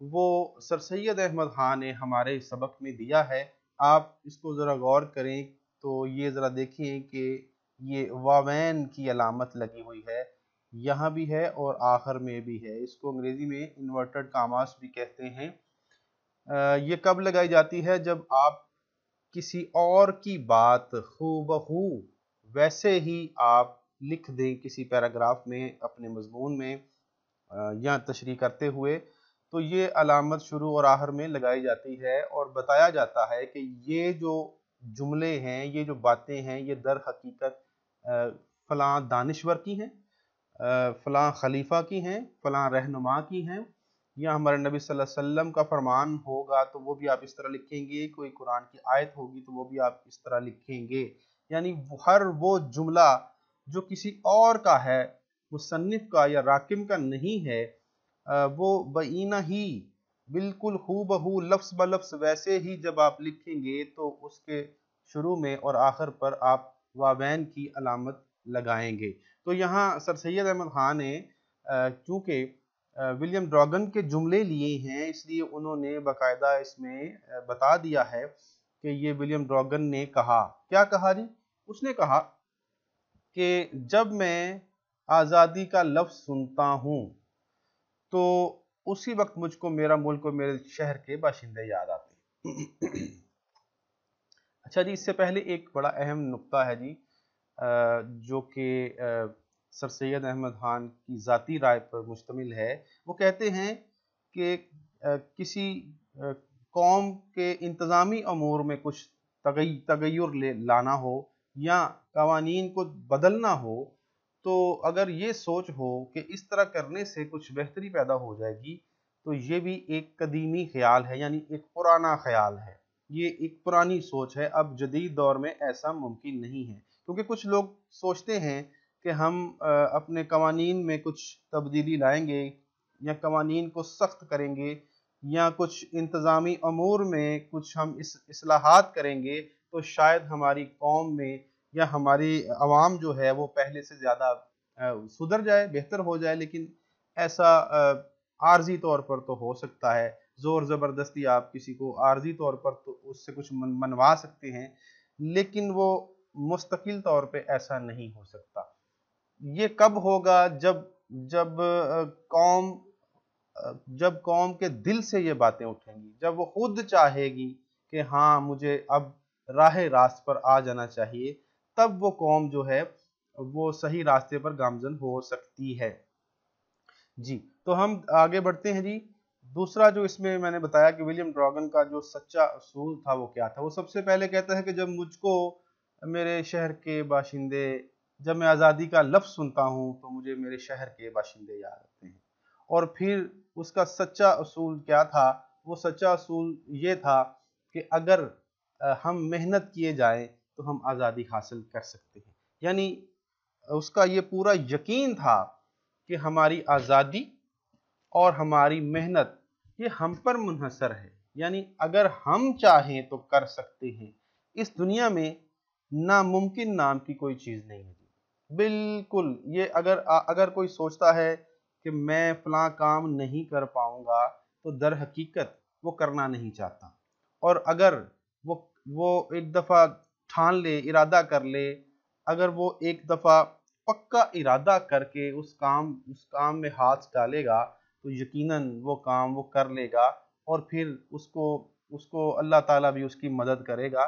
وہ سر سید احمد خان نے ہمارے سبق میں دیا ہے۔ آپ اس کو ذرا غور کریں تو یہ ذرا دیکھیں کہ یہ واوین کی علامت لگی ہوئی ہے، یہاں بھی ہے اور آخر میں بھی ہے۔ اس کو انگریزی میں انورٹڈ کاماس بھی کہتے ہیں۔ یہ کب لگائی جاتی ہے؟ جب آپ کسی اور کی بات ہو بہو ویسے ہی آپ لکھ دیں کسی پیراگراف میں، اپنے مضمون میں یا تشریح کرتے ہوئے، تو یہ علامت شروع اور آخر میں لگائی جاتی ہے اور بتایا جاتا ہے کہ یہ جو جملے ہیں، یہ جو باتیں ہیں، یہ در حقیقت فلاں دانشور کی ہیں، فلاں خلیفہ کی ہیں، فلاں رہنما کی ہیں، یا ہمارے نبی صلی اللہ علیہ وسلم کا فرمان ہوگا تو وہ بھی آپ اس طرح لکھیں گے، کوئی قرآن کی آیت ہوگی تو وہ بھی آپ اس طرح لکھیں گے۔ یعنی ہر وہ جملہ جو کسی اور کا ہے، مصنف کا یا راکم کا نہیں ہے، وہ بعینہ ہی بالکل ہو بہو لفظ بلفظ ویسے ہی جب آپ لکھیں گے تو اس کے شروع میں اور آخر پر آپ واوین کی علامت لگائیں گے۔ تو یہاں سر سید احمد خان نے چونکہ ولیم ڈراگن کے جملے لیے ہیں، اس لیے انہوں نے باقاعدہ اس میں بتا دیا ہے کہ یہ ولیم ڈراگن نے کہا۔ کیا کہا جی؟ اس نے کہا کہ جب میں آزادی کا لفظ سنتا ہوں تو اسی وقت مجھ کو میرا ملک اور میرے شہر کے باشندے یاد آتے ہیں۔ اچھا جی، اس سے پہلے ایک بڑا اہم نقطہ ہے جی، جو کہ سر سید احمد خان کی ذاتی رائے پر مشتمل ہے۔ وہ کہتے ہیں کہ کسی قوم کے انتظامی امور میں کچھ تغیر لانا ہو یا قوانین کو بدلنا ہو، تو اگر یہ سوچ ہو کہ اس طرح کرنے سے کچھ بہتری پیدا ہو جائے گی، تو یہ بھی ایک قدیمی خیال ہے، یعنی ایک پرانا خیال ہے، یہ ایک پرانی سوچ ہے۔ اب جدید دور میں ایسا ممکن نہیں ہے، کیونکہ کچھ لوگ سوچتے ہیں کہ ہم اپنے قوانین میں کچھ تبدیلی لائیں گے یا قوانین کو سخت کریں گے یا کچھ انتظامی امور میں کچھ ہم اصلاحات کریں گے تو شاید ہماری قوم میں یا ہماری عوام جو ہے وہ پہلے سے زیادہ سدھر جائے، بہتر ہو جائے۔ لیکن ایسا عارضی طور پر تو ہو سکتا ہے، زور زبردستی آپ کسی کو عارضی طور پر تو اس سے کچھ منوا سکتے ہیں، لیکن وہ مستقل طور پہ ایسا نہیں ہو سکتا۔ یہ کب ہوگا؟ جب قوم کے دل سے یہ باتیں اٹھیں گی، جب وہ خود چاہے گی کہ ہاں مجھے اب راہ راست پر آ جانا چاہیے، تب وہ قوم جو ہے وہ صحیح راستے پر گامزن ہو سکتی ہے۔ جی، تو ہم آگے بڑھتے ہیں جی۔ دوسرا جو اس میں نے بتایا کہ ولیم ڈراگن کا جو سچا اصول تھا وہ کیا تھا؟ وہ سب سے پہلے کہتا ہے کہ جب مجھ کو میرے شہر کے باشندے، جب میں آزادی کا لفظ سنتا ہوں تو مجھے میرے شہر کے باشندے یاد آتے ہیں۔ اور پھر اس کا سچا اصول کیا تھا؟ وہ سچا اصول یہ تھا کہ اگر ہم محنت کیے جائیں تو ہم آزادی حاصل کر سکتے ہیں۔ یعنی اس کا یہ پورا یقین تھا کہ ہماری آزادی اور ہماری محنت یہ ہم پر منحصر ہے، یعنی اگر ہم چاہیں تو کر سکتے ہیں۔ اس دنیا میں ناممکن نام کی کوئی چیز نہیں ہے، بالکل۔ یہ اگر کوئی سوچتا ہے کہ میں فلاں کام نہیں کر پاؤں گا تو در حقیقت وہ کرنا نہیں چاہتا، اور اگر وہ ایک دفعہ ٹھان لے، ارادہ کر لے، اگر وہ ایک دفعہ پکا ارادہ کر کے اس کام میں ہاتھ ڈالے گا تو یقیناً وہ کام وہ کر لے گا، اور پھر اس کو اللہ تعالیٰ بھی اس کی مدد کرے گا،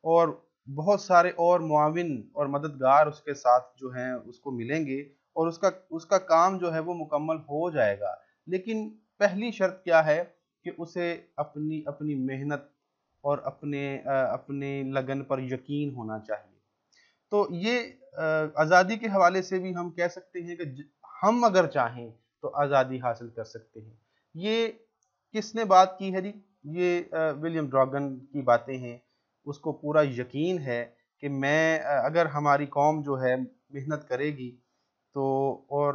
اور بہت سارے اور معاون اور مددگار اس کے ساتھ جو ہیں اس کو ملیں گے، اور اس کا کام جو ہے وہ مکمل ہو جائے گا۔ لیکن پہلی شرط کیا ہے کہ اسے اپنی محنت اور اپنے لگن پر یقین ہونا چاہیے۔ تو یہ آزادی کے حوالے سے بھی ہم کہہ سکتے ہیں کہ ہم اگر چاہیں تو آزادی حاصل کر سکتے ہیں۔ یہ کس نے بات کی ہے جی؟ یہ ولیم ڈراگن کی باتیں ہیں۔ اس کو پورا یقین ہے کہ اگر ہماری قوم جو ہے محنت کرے گی تو، اور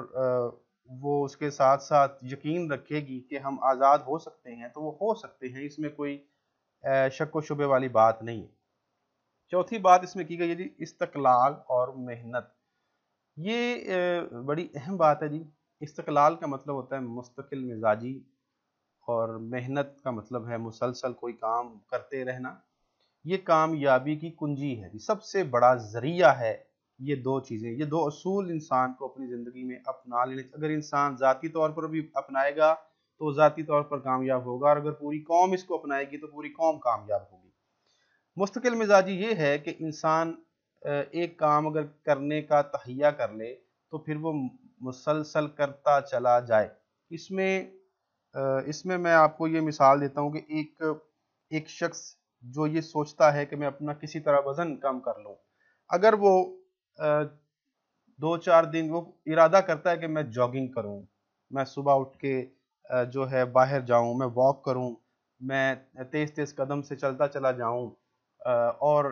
وہ اس کے ساتھ ساتھ یقین رکھے گی کہ ہم آزاد ہو سکتے ہیں، تو وہ ہو سکتے ہیں، اس میں کوئی شک و شبے والی بات نہیں ہے۔ چوتھی بات اس میں کی گئی ہے جی، استقلال اور محنت۔ یہ بڑی اہم بات ہے جی۔ استقلال کا مطلب ہوتا ہے مستقل مزاجی، اور محنت کا مطلب ہے مسلسل کوئی کام کرتے رہنا، یہ کامیابی کی کنجی ہے، سب سے بڑا ذریعہ ہے۔ یہ دو چیزیں، یہ دو اصول انسان کو اپنی زندگی میں اپنا لینے، اگر انسان ذاتی طور پر بھی اپنائے گا تو ذاتی طور پر کامیاب ہوگا، اور اگر پوری قوم اس کو اپنائے گی تو پوری قوم کامیاب ہوگی۔ مستقل مزاجی یہ ہے کہ انسان ایک کام اگر کرنے کا تہیہ کر لے تو پھر وہ مسلسل کرتا چلا جائے۔ اس میں میں آپ کو یہ مثال دیتا ہوں کہ ایک شخص جو یہ سوچتا ہے کہ میں اپنا کسی طرح وزن کم کر لوں، اگر وہ 2-4 دن وہ ارادہ کرتا ہے کہ میں جاگنگ کروں، میں صبح اٹھ کے جو ہے باہر جاؤں، میں واک کروں، میں تیز تیز قدم سے چلتا چلا جاؤں، اور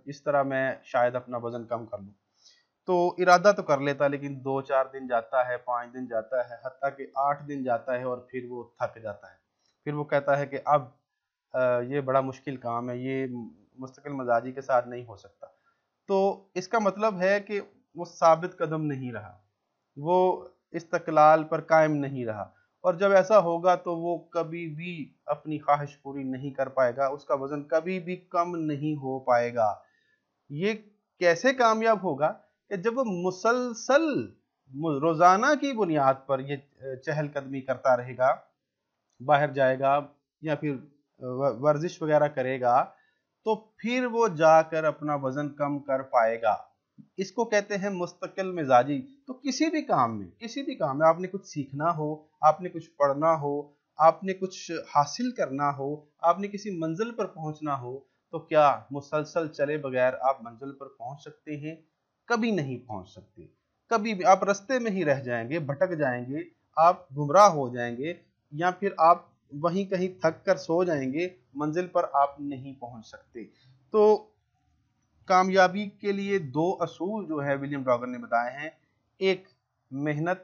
اس طرح میں شاید اپنا وزن کم کر لوں، تو ارادہ تو کر لیتا، لیکن 2-4 دن جاتا ہے، 5 دن جاتا ہے، حتیٰ کہ 8 دن جاتا ہے، اور پھر وہ تھک جاتا ہے۔ پھر وہ کہتا ہے کہ اب یہ بڑا مشکل کام ہے، یہ مستقل مزاجی کے ساتھ نہیں ہو سکتا۔ تو اس کا مطلب ہے کہ وہ ثابت قدم نہیں رہا، وہ استقلال پر قائم نہیں رہا، اور جب ایسا ہوگا تو وہ کبھی بھی اپنی خواہش پوری نہیں کر پائے گا، اس کا وزن کبھی بھی کم نہیں ہو پائے گا۔ یہ کیسے کامیاب ہوگا کہ جب وہ مسلسل روزانہ کی بنیاد پر یہ چہل قدمی کرتا رہے گا، باہر جائے گا یا پھر ورزش وغیرہ کرے گا، تو پھر وہ جا کر اپنا وزن کم کر پائے گا۔ اس کو کہتے ہیں مستقل مزاجی۔ تو کسی بھی کام میں آپ نے کچھ سیکھنا ہو، آپ نے کچھ پڑھنا ہو، آپ نے کچھ حاصل کرنا ہو، آپ نے کسی منزل پر پہنچنا ہو، تو کیا مسلسل چلے بغیر آپ منزل پر پہنچ سکتے ہیں؟ کبھی نہیں پہنچ سکتے، کبھی بھی آپ رستے میں ہی رہ جائیں گے، بھٹک جائیں گے، آپ گمراہ ہو جائیں گے، یا پھر آپ وہیں کہیں تھک کر سو جائیں گے، منزل پر آپ نہیں پہنچ سکتے۔ تو کامیابی کے لیے 2 اصول جو ہے ولیم ڈاگر نے بتائے ہیں، ایک محنت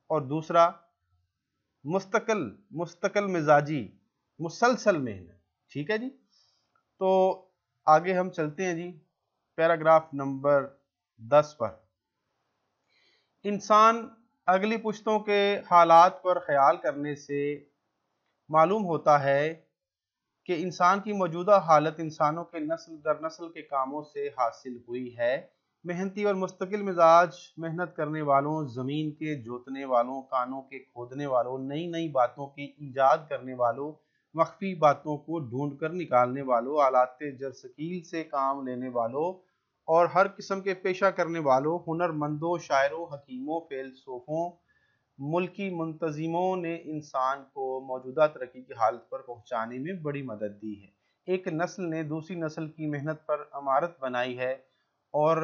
اور دوسرا مستقل مزاجی، مسلسل محنت۔ ٹھیک ہے جی، تو آگے ہم چلتے ہیں جی پیراگراف نمبر 10 پر۔ انسان اگلی پشتوں کے حالات پر خیال کرنے سے معلوم ہوتا ہے کہ انسان کی موجودہ حالت انسانوں کے نسل در نسل کے کاموں سے حاصل ہوئی ہے۔ محنتی اور مستقل مزاج محنت کرنے والوں، زمین کے جوتنے والوں، کانوں کے کھودنے والوں، نئی نئی باتوں کی ایجاد کرنے والوں، مخفی باتوں کو ڈھونڈ کر نکالنے والوں، آلات جرثقیل سے کام لینے والوں اور ہر قسم کے پیشہ کرنے والوں، ہنرمندوں، شاعروں، حکیموں، فیلسوفوں، ملکی منتظموں نے انسان کو موجودہ ترقی کی حالت پر پہنچانے میں بڑی مدد دی ہے۔ ایک نسل نے دوسری نسل کی محنت پر عمارت بنائی ہے اور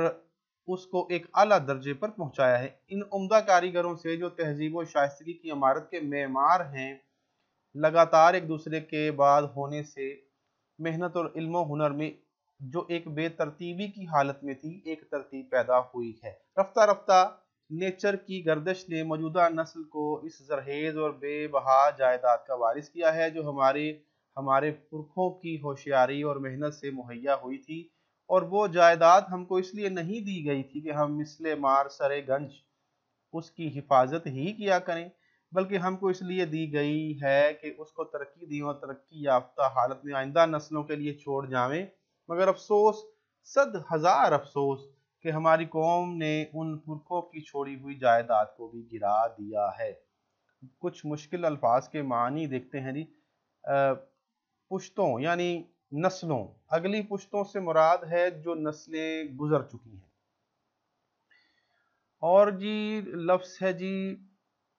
اس کو ایک اعلیٰ درجے پر پہنچایا ہے۔ ان عمدہ کاریگروں سے جو تہذیب و شائستگی کی عمارت کے معمار ہیں، لگاتار ایک دوسرے کے بعد ہونے سے محنت اور علم و ہنر میں جو ایک بے ترتیبی کی حالت میں تھی، ایک ترتیب پیدا ہوئی ہے۔ رفتہ رفتہ نیچر کی گردش نے موجودہ نسل کو اس زرخیز اور بے بہا جائیداد کا وارث کیا ہے جو ہمارے پرکھوں کی ہوشیاری اور محنت سے مہیا ہوئی تھی، اور وہ جائیداد ہم کو اس لیے نہیں دی گئی تھی کہ ہم مثل مار سرے گنج اس کی حفاظت ہی کیا کریں، بلکہ ہم کو اس لیے دی گئی ہے کہ اس کو ترقی دیں اور ترقی یافتہ حالت میں آئندہ نسلوں کے لیے چھوڑ جاویں۔ مگر افسوس، 100,000 افسوس کہ ہماری قوم نے ان پرکھوں کی چھوڑی ہوئی جائیداد کو بھی گرا دیا ہے۔ کچھ مشکل الفاظ کے معنی دیکھتے ہیں جی۔ پشتوں یعنی نسلوں، اگلی پشتوں سے مراد ہے جو نسلیں گزر چکی ہیں۔ اور جی لفظ ہے جی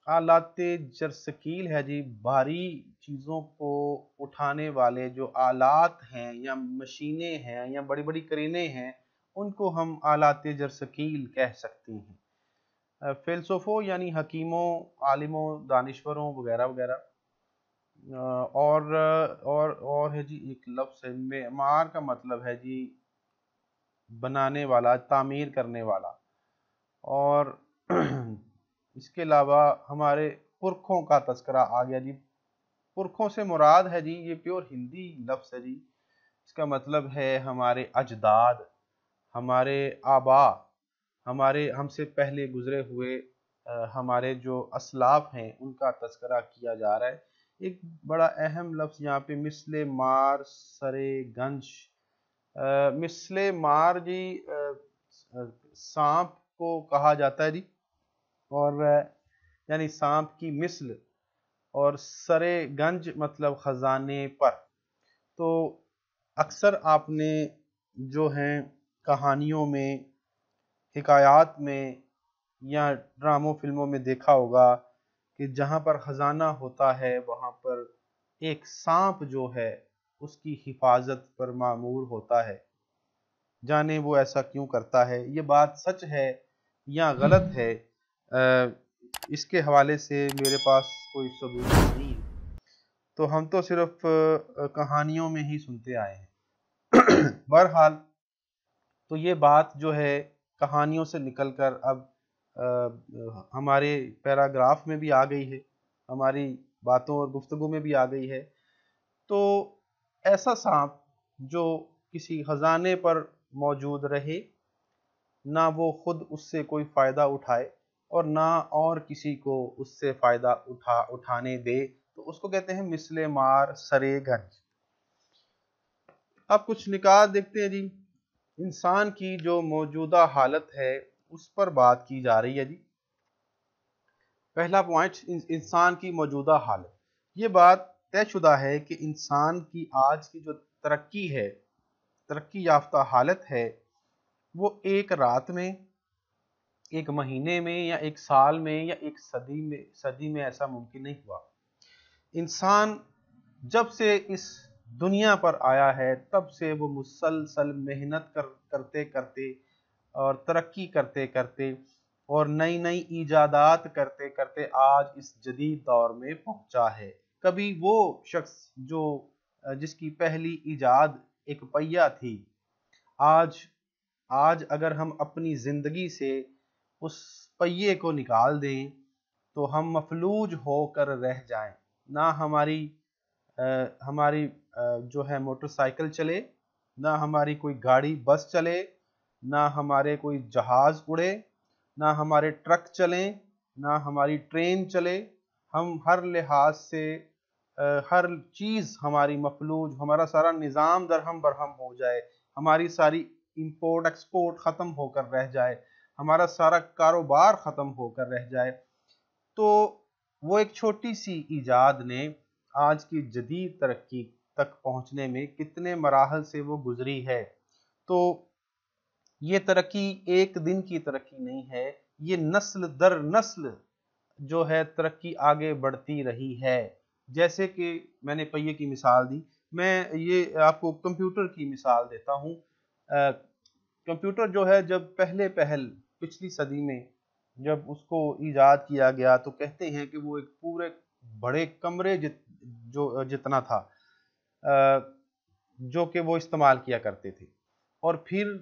آلات جرثقیل ہے جی، بھاری چیزوں کو اٹھانے والے جو آلات ہیں یا مشینیں ہیں یا بڑی بڑی کرینے ہیں، ان کو ہم آلات جرثقیل کہہ سکتے ہیں۔ فیلسوفوں یعنی حکیموں، عالموں، دانشوروں وغیرہ وغیرہ۔ اور ہے جی ایک لفظ ہے معمار، کا مطلب ہے جی بنانے والا، تعمیر کرنے والا۔ اور اس کے علاوہ ہمارے پرکھوں کا تذکرہ آ گیا جی۔ پرکھوں سے مراد ہے جی، یہ پیور ہندی لفظ ہے جی، اس کا مطلب ہے ہمارے اجداد، ہمارے آبا، ہم سے پہلے گزرے ہوئے ہمارے جو اسلاف ہیں ان کا تذکرہ کیا جا رہا ہے۔ ایک بڑا اہم لفظ یہاں پہ مثل مار سرے گنج. مثل مار جی سانپ کو کہا جاتا ہے جی، اور یعنی سانپ کی مثل، اور سرے گنج مطلب خزانے پر. تو اکثر آپ نے جو ہیں کہانیوں میں، حکایات میں یا ڈراموں فلموں میں دیکھا ہوگا کہ جہاں پر خزانہ ہوتا ہے وہاں پر ایک سانپ جو ہے اس کی حفاظت پر مامور ہوتا ہے. جانے وہ ایسا کیوں کرتا ہے، یہ بات سچ ہے یا غلط ہے، اس کے حوالے سے میرے پاس کوئی ثبوت نہیں ہے. تو ہم تو صرف کہانیوں میں ہی سنتے آئے ہیں. بہرحال تو یہ بات جو ہے کہانیوں سے نکل کر اب ہمارے پیراگراف میں بھی آ گئی ہے، ہماری باتوں اور گفتگو میں بھی آ گئی ہے. تو ایسا سانپ جو کسی خزانے پر موجود رہے، نہ وہ خود اس سے کوئی فائدہ اٹھائے اور نہ اور کسی کو اس سے فائدہ اٹھانے دے، تو اس کو کہتے ہیں مثل مار سرے گنج. اب کچھ نکات دیکھتے ہیں جی. انسان کی جو موجودہ حالت ہے اس پر بات کی جا رہی ہے جی. پہلا پوائنٹ، انسان کی موجودہ حالت. یہ بات طے شدہ ہے کہ انسان کی آج کی جو ترقی ہے، ترقی یافتہ حالت ہے، وہ ایک رات میں، ایک مہینے میں یا ایک سال میں یا ایک صدی میں ایسا ممکن نہیں ہوا. انسان جب سے اس دنیا پر آیا ہے تب سے وہ مسلسل محنت کرتے کرتے اور ترقی کرتے کرتے اور نئی نئی ایجادات کرتے کرتے آج اس جدید دور میں پہنچا ہے. کبھی وہ شخص جس کی پہلی ایجاد ایک پہیہ تھی، آج اگر ہم اپنی زندگی سے اس پہیے کو نکال دیں تو ہم مفلوج ہو کر رہ جائیں. نہ ہماری جو ہے موٹر سائیکل چلے، نہ ہماری کوئی گاڑی بس چلے، نہ ہمارے کوئی جہاز اڑے، نہ ہمارے ٹرک چلیں، نہ ہماری ٹرین چلے. ہم ہر لحاظ سے ہر چیز ہماری مفلوج، ہمارا سارا نظام درہم برہم ہو جائے، ہماری ساری امپورٹ ایکسپورٹ ختم ہو کر رہ جائے، ہمارا سارا کاروبار ختم ہو کر رہ جائے. تو وہ ایک چھوٹی سی ایجاد نے آج کی جدید ترقی تک پہنچنے میں کتنے مراحل سے وہ گزری ہے. تو یہ ترقی ایک دن کی ترقی نہیں ہے، یہ نسل در نسل جو ہے ترقی آگے بڑھتی رہی ہے. جیسے کہ میں نے پہیے کی مثال دی، میں یہ آپ کو کمپیوٹر کی مثال دیتا ہوں. کمپیوٹر جو ہے جب پہل پچھلی صدی میں جب اس کو ایجاد کیا گیا تو کہتے ہیں کہ وہ ایک پورے بڑے کمرے جتنا تھا جو کہ وہ استعمال کیا کرتے تھے. اور پھر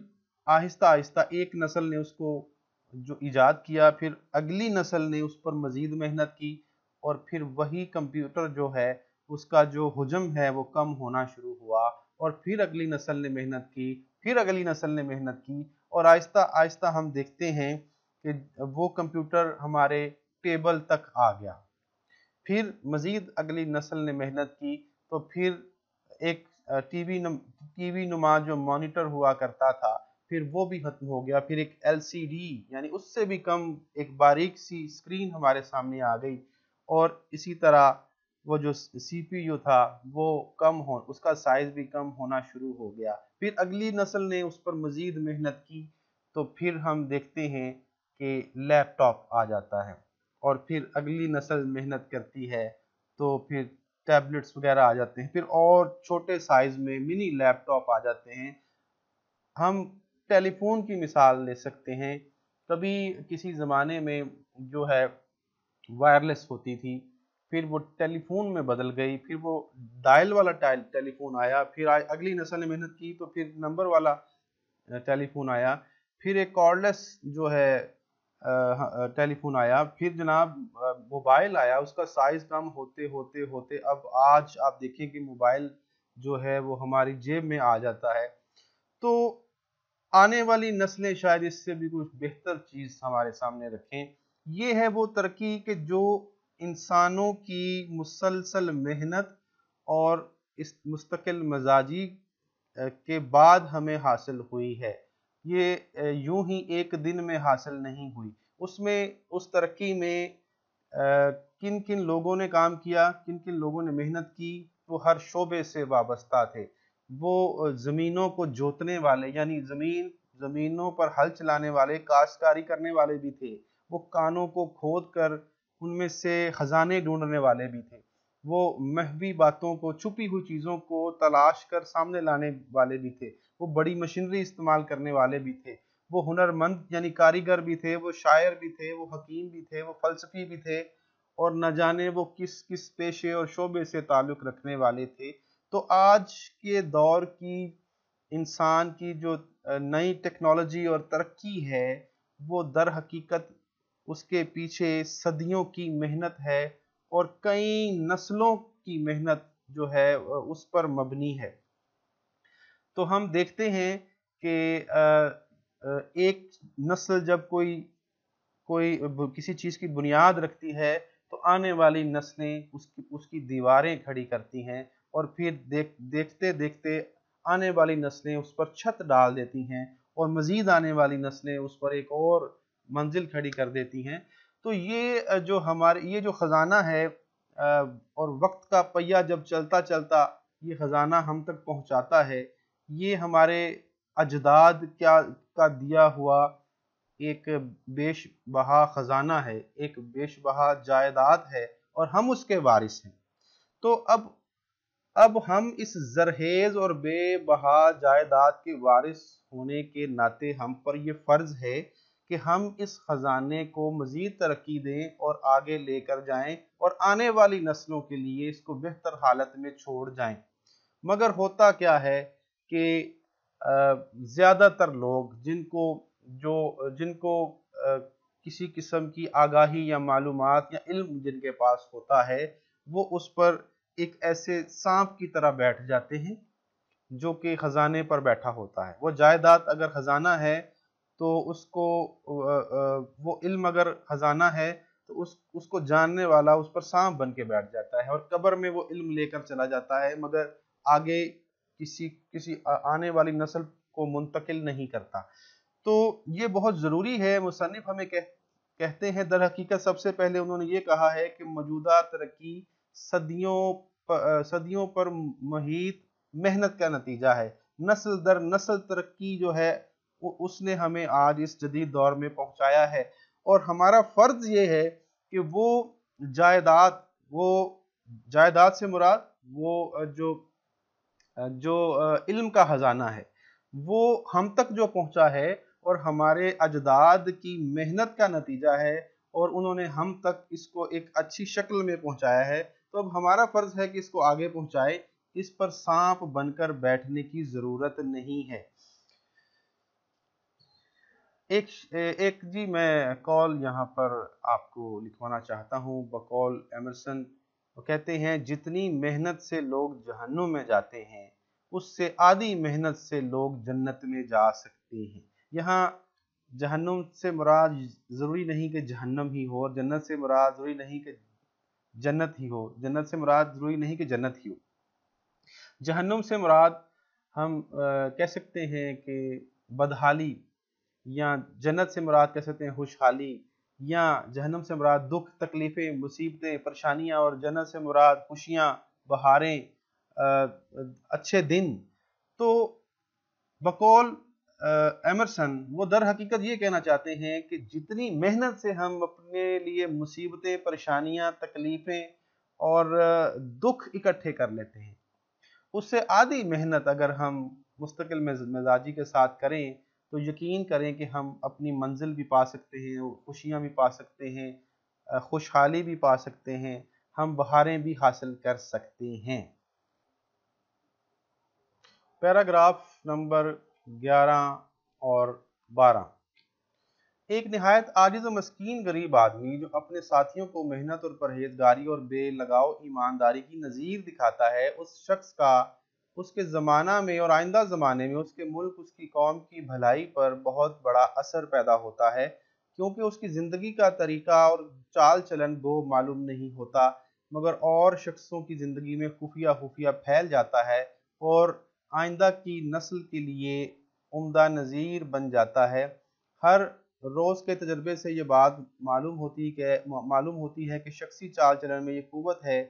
آہستہ آہستہ ایک نسل نے اس کو جو ایجاد کیا، پھر اگلی نسل نے اس پر مزید محنت کی، اور پھر وہی کمپیوٹر جو ہے اس کا جو حجم ہے وہ کم ہونا شروع ہوا، اور پھر اگلی نسل نے محنت کی، پھر اگلی نسل نے محنت کی، اور آہستہ آہستہ ہم دیکھتے ہیں کہ وہ کمپیوٹر ہمارے ٹیبل تک آ گیا. پھر مزید اگلی نسل نے محنت کی تو پھر ایک ٹی وی نما جو مانیٹر ہوا کرتا تھا پھر وہ بھی ختم ہو گیا. پھر ایک LCD یعنی اس سے بھی کم ایک باریک سی اسکرین ہمارے سامنے آ گئی، اور اسی طرح وہ جو CPU تھا وہ اس کا سائز بھی کم ہونا شروع ہو گیا. پھر اگلی نسل نے اس پر مزید محنت کی تو پھر ہم دیکھتے ہیں کہ لیپ ٹاپ آ جاتا ہے، اور پھر اگلی نسل محنت کرتی ہے تو پھر ٹیبلٹس وغیرہ آ جاتے ہیں، پھر اور چھوٹے سائز میں منی لیپ ٹاپ آ جاتے ہیں. ہم ٹیلی فون کی مثال لے سکتے ہیں. کبھی کسی زمانے میں جو ہے وائرلیس ہوتی تھی، پھر وہ ٹیلی فون میں بدل گئی، پھر وہ ڈائل والا ٹیلی فون آیا، پھر اگلی نسل نے محنت کی تو پھر نمبر والا ٹیلی فون آیا، پھر ایک کارڈلیس جو ہے ٹیلی فون آیا، پھر جناب موبائل آیا. اس کا سائز کم ہوتے ہوتے ہوتے اب آج آپ دیکھیں کہ موبائل جو ہے وہ ہماری جیب میں آ جاتا ہے. تو آنے والی نسلیں شاید اس سے بھی کچھ بہتر چیز ہمارے سامنے رکھیں. یہ ہے وہ ترقی کہ جو انسانوں کی مسلسل محنت اور اس مستقل مزاجی کے بعد ہمیں حاصل ہوئی ہے۔ یہ یوں ہی ایک دن میں حاصل نہیں ہوئی۔ اس ترقی میں کن کن لوگوں نے کام کیا، کن کن لوگوں نے محنت کی، وہ ہر شعبے سے وابستہ تھے۔ وہ زمینوں کو جوتنے والے، یعنی زمینوں پر ہل چلانے والے، کاشتکاری کرنے والے بھی تھے۔ وہ کانوں کو کھود کر ان میں سے خزانے ڈھونڈنے والے بھی تھے۔ وہ مخفی باتوں کو، چھپی ہوئی چیزوں کو تلاش کر سامنے لانے والے بھی تھے۔ وہ بڑی مشینری استعمال کرنے والے بھی تھے۔ وہ ہنرمند یعنی کاریگر بھی تھے، وہ شاعر بھی تھے، وہ حکیم بھی تھے، وہ فلسفی بھی تھے، اور نہ جانے وہ کس کس پیشے اور شعبے سے تعلق رکھنے والے تھے۔ تو آج کے دور کی انسان کی جو نئی ٹیکنالوجی اور ترقی ہے، وہ در حقیقت اس کے پیچھے صدیوں کی محنت ہے اور کئی نسلوں کی محنت جو ہے اس پر مبنی ہے۔ تو ہم دیکھتے ہیں کہ ایک نسل جب کوئی کسی چیز کی بنیاد رکھتی ہے تو آنے والی نسلیں اس کی دیواریں کھڑی کرتی ہیں، اور پھر دیکھتے دیکھتے آنے والی نسلیں اس پر چھت ڈال دیتی ہیں، اور مزید آنے والی نسلیں اس پر ایک اور منزل کھڑی کر دیتی ہیں۔ تو یہ جو خزانہ ہے، اور وقت کا پہیہ جب چلتا چلتا یہ خزانہ ہم تک پہنچاتا ہے، یہ ہمارے اجداد کا دیا ہوا ایک بیش بہا خزانہ ہے، ایک بیش بہا جائیداد ہے، اور ہم اس کے وارث ہیں۔ تو اب ہم اس زرخیز اور بے بہا جائیداد کے وارث ہونے کے ناطے ہم پر یہ فرض ہے کہ ہم اس خزانے کو مزید ترقی دیں اور آگے لے کر جائیں، اور آنے والی نسلوں کے لیے اس کو بہتر حالت میں چھوڑ جائیں۔ مگر ہوتا کیا ہے کہ زیادہ تر لوگ جن کو کسی قسم کی آگاہی یا معلومات یا علم جن کے پاس ہوتا ہے، وہ اس پر ایک ایسے سانپ کی طرح بیٹھ جاتے ہیں جو کہ خزانے پر بیٹھا ہوتا ہے۔ وہ جائیداد اگر خزانہ ہے تو اس کو وہ علم اگر خزانہ ہے تو اس کو جاننے والا اس پر سانپ بن کے بیٹھ جاتا ہے، اور قبر میں وہ علم لے کر چلا جاتا ہے، مگر آگے کسی آنے والی نسل کو منتقل نہیں کرتا۔ تو یہ بہت ضروری ہے۔ مصنف ہمیں کہتے ہیں، در حقیقت سب سے پہلے انہوں نے یہ کہا ہے کہ موجودہ ترقی صدیوں پر محیط محنت کا نتیجہ ہے۔ نسل در نسل ترقی جو ہے اس نے ہمیں آج اس جدید دور میں پہنچایا ہے، اور ہمارا فرض یہ ہے کہ وہ جائیداد سے مراد وہ جو علم کا خزانہ ہے، وہ ہم تک جو پہنچا ہے اور ہمارے اجداد کی محنت کا نتیجہ ہے، اور انہوں نے ہم تک اس کو ایک اچھی شکل میں پہنچایا ہے، تو اب ہمارا فرض ہے کہ اس کو آگے پہنچائے۔ اس پر سانپ بن کر بیٹھنے کی ضرورت نہیں ہے۔ میں قول یہاں پر آپ کو لکھوانا چاہتا ہوں بقول ایمرسن۔ وہ کہتے ہیں، جتنی محنت سے لوگ جہنم میں جاتے ہیں، اس سے آدھی محنت سے لوگ جنت میں جا سکتے ہیں۔ یہاں جہنم سے مراد ضروری نہیں کہ جہنم ہی ہو، اور جنت سے مراد ضروری نہیں کہ جنت ہی ہو، جنت سے مراد ضروری نہیں کہ جنت ہی ہو۔ جہنم سے مراد ہم کہہ سکتے ہیں کہ بدحالی، یا جنت سے مراد کہہ سکتے ہیں خوشحالی، یا جہنم سے مراد دکھ، تکلیفیں، مصیبتیں، پریشانیاں، اور جنت سے مراد خوشیاں، بہاریں، اچھے دن۔ تو بقول ایمرسن وہ در حقیقت یہ کہنا چاہتے ہیں کہ جتنی محنت سے ہم اپنے لیے مصیبتیں، پریشانیاں، تکلیفیں اور دکھ اکٹھے کر لیتے ہیں، اس سے آدھی محنت اگر ہم مستقل مزاجی کے ساتھ کریں تو یقین کریں کہ ہم اپنی منزل بھی پا سکتے ہیں، خوشیاں بھی پا سکتے ہیں، خوشحالی بھی پا سکتے ہیں، ہم بہاریں بھی حاصل کر سکتے ہیں۔ پیراگراف نمبر 11 اور 12۔ ایک نہایت عاجز و مسکین غریب آدمی جو اپنے ساتھیوں کو محنت اور پرہیزگاری اور بے لگاؤ ایمانداری کی نظیر دکھاتا ہے، اس شخص کا اس کے زمانہ میں اور آئندہ زمانے میں اس کے ملک، اس کی قوم کی بھلائی پر بہت بڑا اثر پیدا ہوتا ہے۔ کیونکہ اس کی زندگی کا طریقہ اور چال چلن وہ معلوم نہیں ہوتا، مگر اور شخصوں کی زندگی میں خفیہ پھیل جاتا ہے اور آئندہ کی نسل کے لیے عمدہ نظیر بن جاتا ہے۔ ہر روز کے تجربے سے یہ بات معلوم ہوتی ہے کہ شخصی چال چلن میں یہ قوت ہے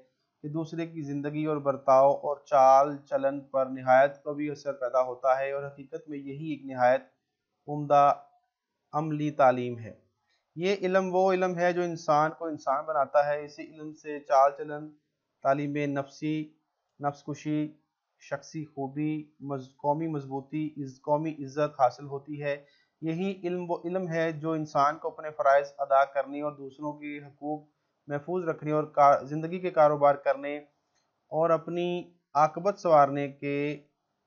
کہ دوسرے کی زندگی اور برتاؤ اور چال چلن پر نہایت قوی اثر پیدا ہوتا ہے، اور حقیقت میں یہی ایک نہایت عمدہ عملی تعلیم ہے۔ یہ علم وہ علم ہے جو انسان کو انسان بناتا ہے۔ اسی علم سے چال چلن، تعلیم نفسی، نفس کشی، شخصی خوبی، قومی مضبوطی، قومی عزت حاصل ہوتی ہے۔ یہی علم وہ علم ہے جو انسان کو اپنے فرائض ادا کرنے اور دوسروں کے حقوق محفوظ رکھنے اور زندگی کے کاروبار کرنے اور اپنی عاقبت سنوارنے کے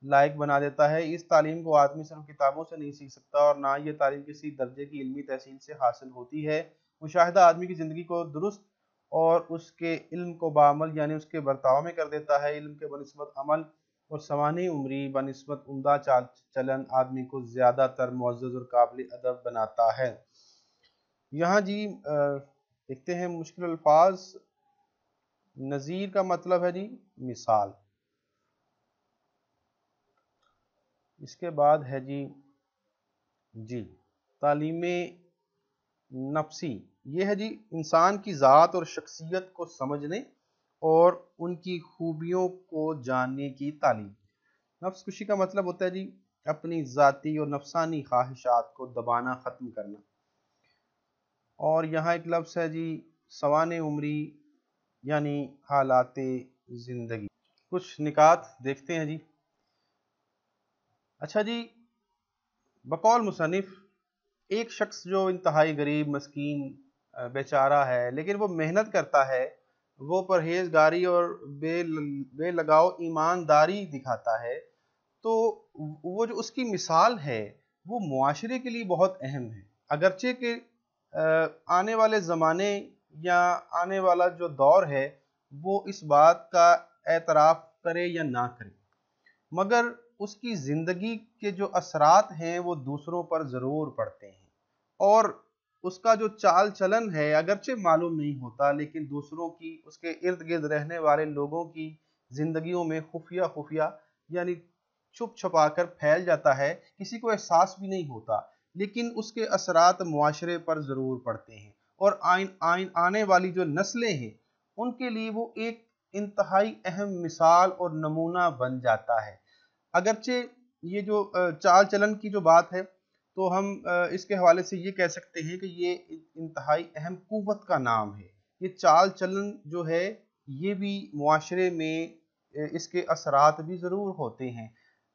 لائق بنا دیتا ہے۔ اس تعلیم کو آدمی صرف کتابوں سے نہیں سیکھ سکتا، اور نہ یہ تعلیم کسی درجے کی علمی تحصیل سے حاصل ہوتی ہے۔ مشاہدہ آدمی کی زندگی کو درست اور اس کے علم کو بعمل یعنی اس کے برتاؤ میں کر دیتا ہے۔ علم کے بنسبت عمل اور سوانح عمری بنسبت عمدہ چال چلن آدمی کو زیادہ تر معزز اور قابل ادب بناتا ہے۔ یہاں جی دیکھتے ہیں مشکل الفاظ۔ نظیر کا مطلب ہے جی مثال۔ اس کے بعد ہے جی تعلیم نفسی، یہ ہے جی انسان کی ذات اور شخصیت کو سمجھنے اور ان کی خوبیوں کو جاننے کی تعلیم۔ نفس کشی کا مطلب ہوتا ہے جی اپنی ذاتی اور نفسانی خواہشات کو دبانا، ختم کرنا۔ اور یہاں ایک لفظ ہے جی سوانح عمری یعنی حالات زندگی۔ کچھ نکات دیکھتے ہیں جی۔ اچھا جی، بقول مصنف ایک شخص جو انتہائی غریب، مسکین، بیچارہ ہے، لیکن وہ محنت کرتا ہے، وہ پرہیزگاری اور بے لگاؤ ایمانداری دکھاتا ہے، تو وہ جو اس کی مثال ہے وہ معاشرے کے لیے بہت اہم ہے، اگرچہ کہ آنے والے زمانے یا آنے والا جو دور ہے وہ اس بات کا اعتراف کرے یا نہ کرے، مگر اس کی زندگی کے جو اثرات ہیں وہ دوسروں پر ضرور پڑتے ہیں، اور اس کا جو چال چلن ہے اگرچہ معلوم نہیں ہوتا، لیکن دوسروں کی، اس کے ارد گرد رہنے والے لوگوں کی زندگیوں میں خفیہ یعنی چھپ چھپا کر پھیل جاتا ہے، کسی کو احساس بھی نہیں ہوتا، لیکن اس کے اثرات معاشرے پر ضرور پڑتے ہیں، اور آنے والی جو نسلیں ہیں ان کے لیے وہ ایک انتہائی اہم مثال اور نمونہ بن جاتا ہے۔ اگرچہ یہ جو چال چلن کی جو بات ہے تو ہم اس کے حوالے سے یہ کہہ سکتے ہیں کہ یہ انتہائی اہم قوت کا نام ہے۔ یہ چال چلن جو ہے یہ بھی معاشرے میں اس کے اثرات بھی ضرور ہوتے ہیں۔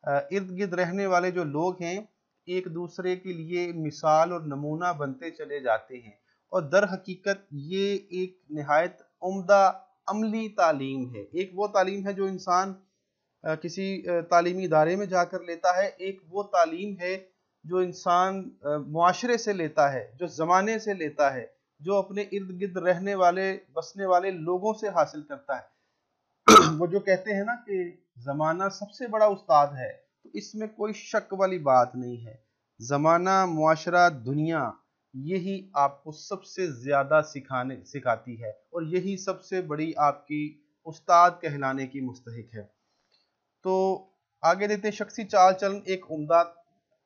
ارد گرد رہنے والے جو لوگ ہیں ایک دوسرے کے لیے مثال اور نمونہ بنتے چلے جاتے ہیں، اور در حقیقت یہ ایک نہایت عمدہ عملی تعلیم ہے۔ ایک وہ تعلیم ہے جو انسان کسی تعلیمی ادارے میں جا کر لیتا ہے، ایک وہ تعلیم ہے جو انسان معاشرے سے لیتا ہے، جو زمانے سے لیتا ہے، جو اپنے ارد گرد رہنے والے بسنے والے لوگوں سے حاصل کرتا ہے۔ وہ جو کہتے ہیں نا کہ زمانہ سب سے بڑا استاد ہے، تو اس میں کوئی شک والی بات نہیں ہے۔ زمانہ، معاشرہ، دنیا یہی آپ کو سب سے زیادہ سکھاتی ہے، اور یہی سب سے بڑی آپ کی استاد کہلانے کی مستحق ہے۔ تو آگے دیتے ہیں شخصی چال چلن ایک عمدہ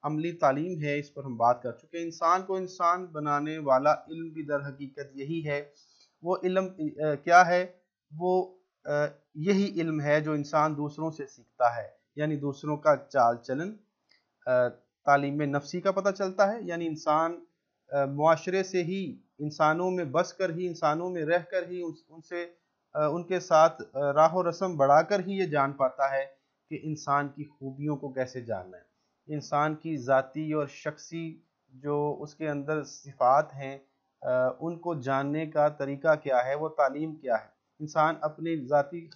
عملی تعلیم ہے، اس پر ہم بات کر چکے ہیں۔ انسان کو انسان بنانے والا علم بھی در حقیقت یہی ہے۔ وہ علم کیا ہے؟ وہ یہی علم ہے جو انسان دوسروں سے سیکھتا ہے، یعنی دوسروں کا چال چلن۔ تعلیم نفسی کا پتہ چلتا ہے، یعنی انسان معاشرے سے ہی، انسانوں میں بس کر ہی، انسانوں میں رہ کر ہی، ان کے ساتھ راہ و رسم بڑھا کر ہی یہ جان پاتا ہے کہ انسان کی خوبیوں کو کیسے جاننا ہے، انسان کی ذاتی اور شخصی جو اس کے اندر صفات ہیں ان کو جاننے کا طریقہ کیا ہے، وہ تعلیم کیا ہے، انسان اپنی ذاتی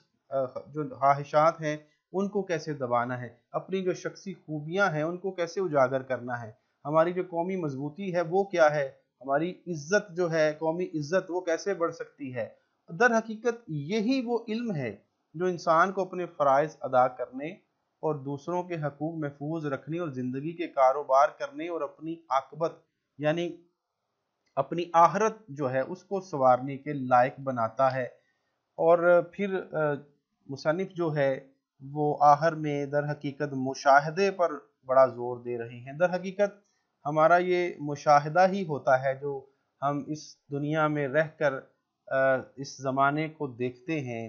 جو خواہشات ہیں ان کو کیسے دبانا ہے، اپنی جو شخصی خوبیاں ہیں ان کو کیسے اجاگر کرنا ہے، ہماری جو قومی مضبوطی ہے وہ کیا ہے، ہماری عزت جو ہے، قومی عزت، وہ کیسے بڑھ سکتی ہے۔ در حقیقت یہی وہ علم ہے جو انسان کو اپنے فرائض ادا کرنے اور دوسروں کے حقوق محفوظ رکھنے اور زندگی کے کاروبار کرنے اور اپنی عاقبت یعنی اپنی آخرت جو ہے اس کو سنوارنے کے لائق بناتا ہے۔ اور پھر مصنف جو ہے وہ آخر میں در حقیقت مشاہدے پر بڑا زور دے رہے ہیں۔ در حقیقت ہمارا یہ مشاہدہ ہی ہوتا ہے جو ہم اس دنیا میں رہ کر اس زمانے کو دیکھتے ہیں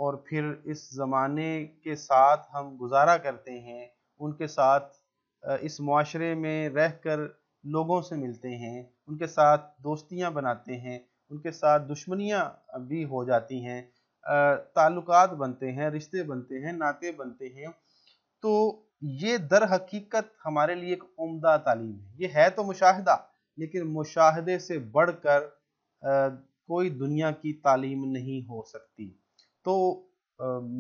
اور پھر اس زمانے کے ساتھ ہم گزارا کرتے ہیں، ان کے ساتھ اس معاشرے میں رہ کر لوگوں سے ملتے ہیں، ان کے ساتھ دوستیاں بناتے ہیں، ان کے ساتھ دشمنیاں بھی ہو جاتی ہیں، تعلقات بنتے ہیں، رشتے بنتے ہیں، ناطے بنتے ہیں۔ تو یہ در حقیقت ہمارے لیے ایک عمدہ تعلیم ہے۔ یہ ہے تو مشاہدہ، لیکن مشاہدے سے بڑھ کر کوئی دنیا کی تعلیم نہیں ہو سکتی۔ تو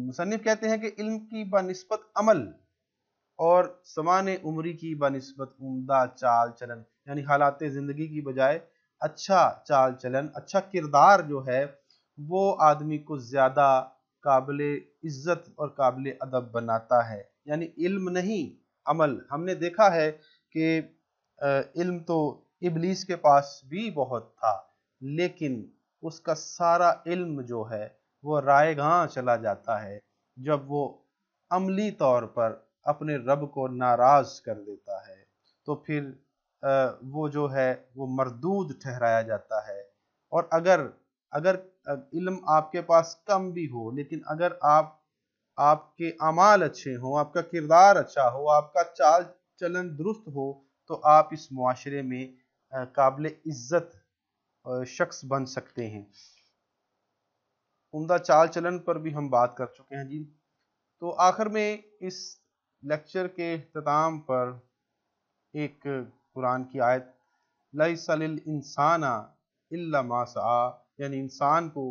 مصنف کہتے ہیں کہ علم کی بنسبت عمل اور سمان عمری کی بنسبت عمدہ چال چلن، یعنی حالات زندگی کی بجائے اچھا چال چلن، اچھا کردار جو ہے وہ آدمی کو زیادہ قابل عزت اور قابل ادب بناتا ہے۔ یعنی علم نہیں، عمل۔ ہم نے دیکھا ہے کہ علم تو ابلیس کے پاس بھی بہت تھا، لیکن اس کا سارا علم جو ہے وہ رائے گاں چلا جاتا ہے جب وہ عملی طور پر اپنے رب کو ناراض کر دیتا ہے، تو پھر وہ جو ہے وہ مردود ٹھہرایا جاتا ہے۔ اور اگر علم آپ کے پاس کم بھی ہو، لیکن اگر آپ کے اعمال اچھے ہوں، آپ کا کردار اچھا ہو، آپ کا چال چلن درست ہو، تو آپ اس معاشرے میں قابل عزت شخص بن سکتے ہیں۔ عمدہ چال چلن پر بھی ہم بات کر چکے ہیں جی۔ تو آخر میں اس لیکچر کے اختتام پر ایک قرآن کی آیت، لَيْسَ لِلْإِنسَانَ إِلَّا مَا سَعَىٰ، یعنی انسان کو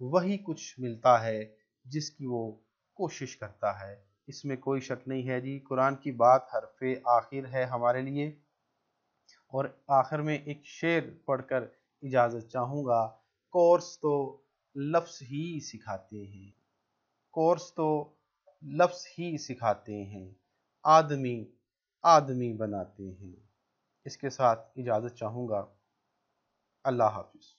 وہی کچھ ملتا ہے جس کی وہ کوشش کرتا ہے۔ اس میں کوئی شک نہیں ہے جی۔ قرآن کی بات حرف آخر ہے ہمارے لیے۔ اور آخر میں ایک شعر پڑھ کر اجازت چاہوں گا۔ کورس تو لفظ ہی سکھاتے ہیں، کورس تو لفظ ہی سکھاتے ہیں، آدمی آدمی بناتے ہیں۔ اس کے ساتھ اجازت چاہوں گا۔ اللہ حافظ۔